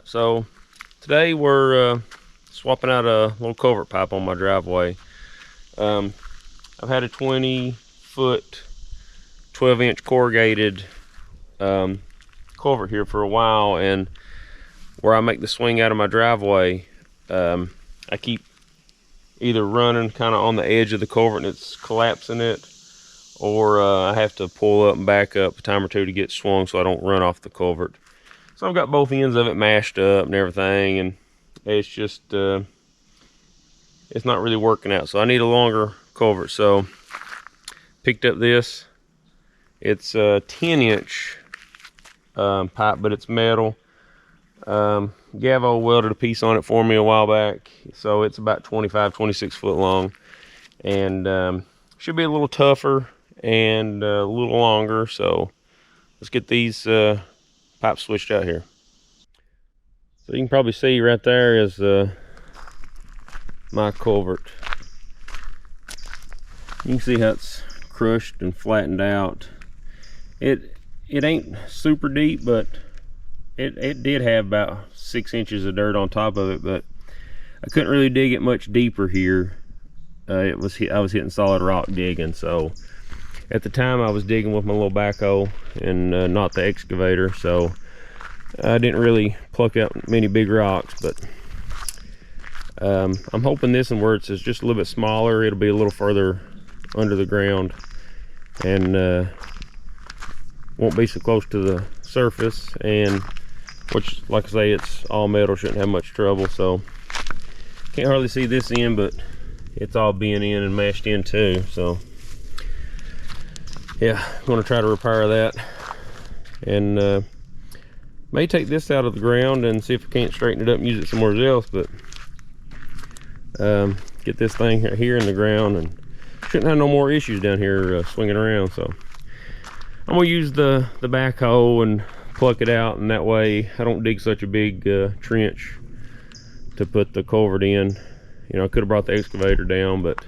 So today we're swapping out a little culvert pipe on my driveway. I've had a 20-foot 12-inch corrugated culvert here for a while, and where I make the swing out of my driveway, I keep either running kind of on the edge of the culvert and it's collapsing it, or I have to pull up and back up a time or two to get swung so I don't run off the culvert. So I've got both ends of it mashed up and everything, and it's just it's not really working out. So I need a longer culvert. So picked up this. It's a 10-inch pipe, but it's metal. Gavo welded a piece on it for me a while back, so it's about 25-26 foot long, and should be a little tougher and a little longer. So let's get these pipes switched out here. So you can probably see right there is my culvert. You can see how it's crushed and flattened out. It ain't super deep, but it did have about 6 inches of dirt on top of it, but I couldn't really dig it much deeper here. I was hitting solid rock digging. So at the time I was digging with my little backhoe and not the excavator, so I didn't really pluck out many big rocks. But I'm hoping this one, where it's just a little bit smaller, it'll be a little further under the ground and won't be so close to the surface, and which, like I say, it's all metal, shouldn't have much trouble. So can't hardly see this end, but it's all bent in and mashed in too. So yeah, I'm going to try to repair that, and may take this out of the ground and see if I can't straighten it up and use it somewhere else. But get this thing here in the ground, and shouldn't have no more issues down here swinging around. So I'm going to use the backhoe and pluck it out, and that way I don't dig such a big trench to put the culvert in. You know, I could have brought the excavator down, but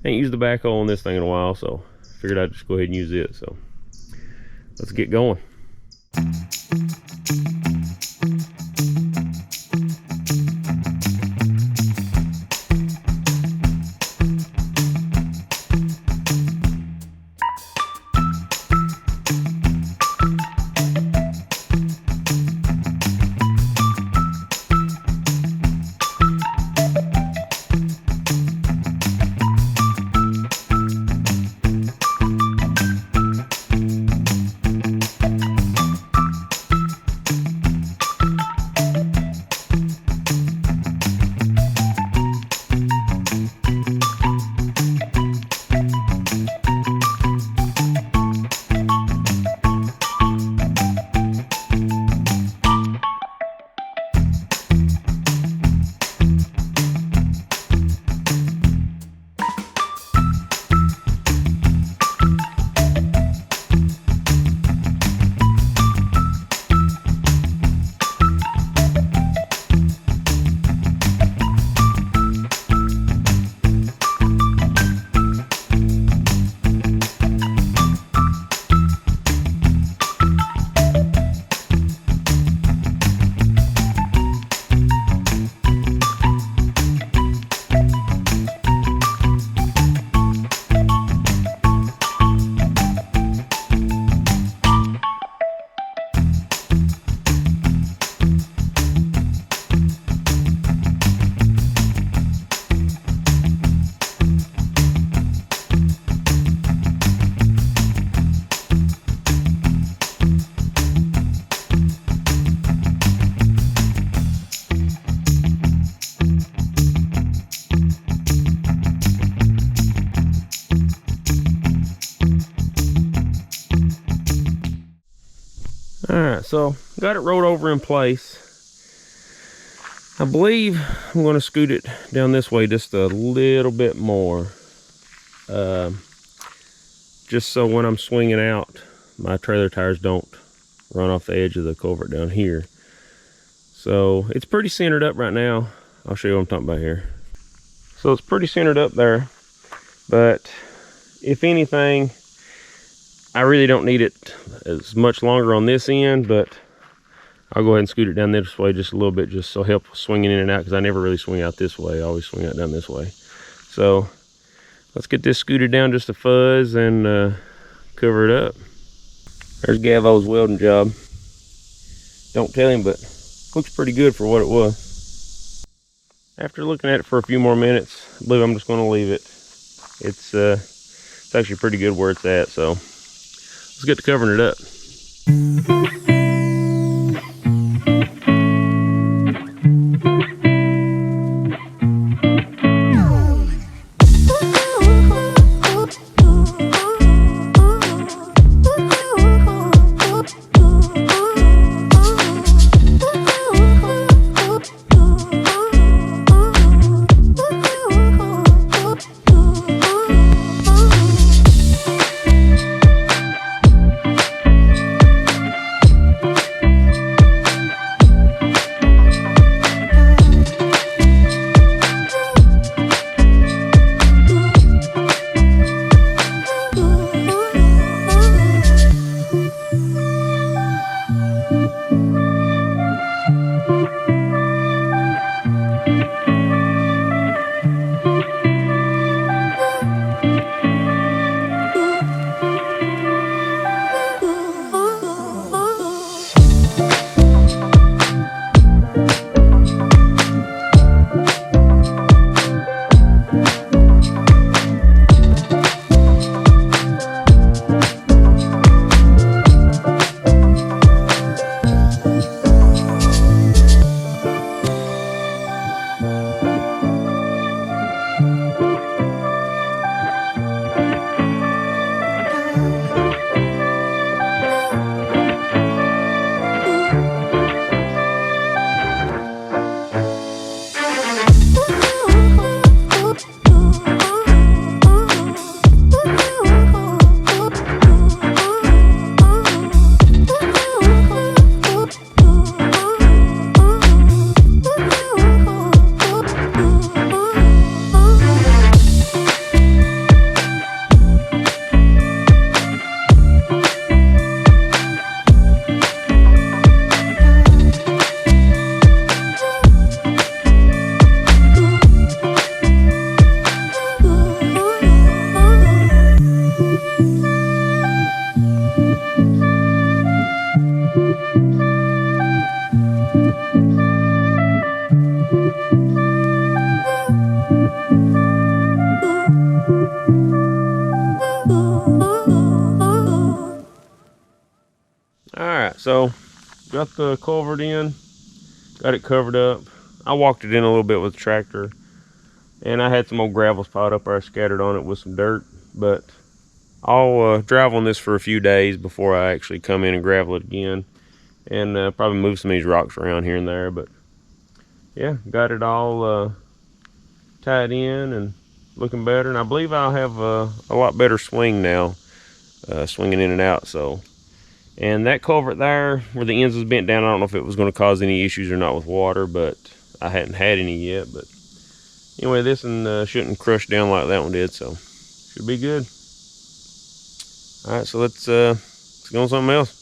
I ain't used the backhoe on this thing in a while, so figured I'd just go ahead and use it. So let's get going. Alright, so got it rolled over in place. I believe I'm going to scoot it down this way just a little bit more. Just so when I'm swinging out, my trailer tires don't run off the edge of the culvert down here. So it's pretty centered up right now. I'll show you what I'm talking about here. So it's pretty centered up there, but if anything, I really don't need it as much longer on this end, but I'll go ahead and scoot it down this way just a little bit, just so help swinging in and out, because I never really swing out this way. I always swing out down this way. So let's get this scooted down just a fuzz and cover it up. There's Gavo's welding job. Don't tell him, but looks pretty good for what it was. After looking at it for a few more minutes, I believe I'm just going to leave it. It's actually pretty good where it's at, so let's get to covering it up. Alright, so got the culvert in, got it covered up. I walked it in a little bit with the tractor, and I had some old gravels piled up there. I scattered on it with some dirt, but I'll drive on this for a few days before I actually come in and gravel it again, and probably move some of these rocks around here and there. But yeah, got it all tied in and looking better, and I believe I'll have a lot better swing now, swinging in and out. So, and that culvert there where the ends was bent down, I don't know if it was going to cause any issues or not with water, but I hadn't had any yet. But anyway, this one shouldn't crush down like that one did, so should be good. All right, so let's go on something else.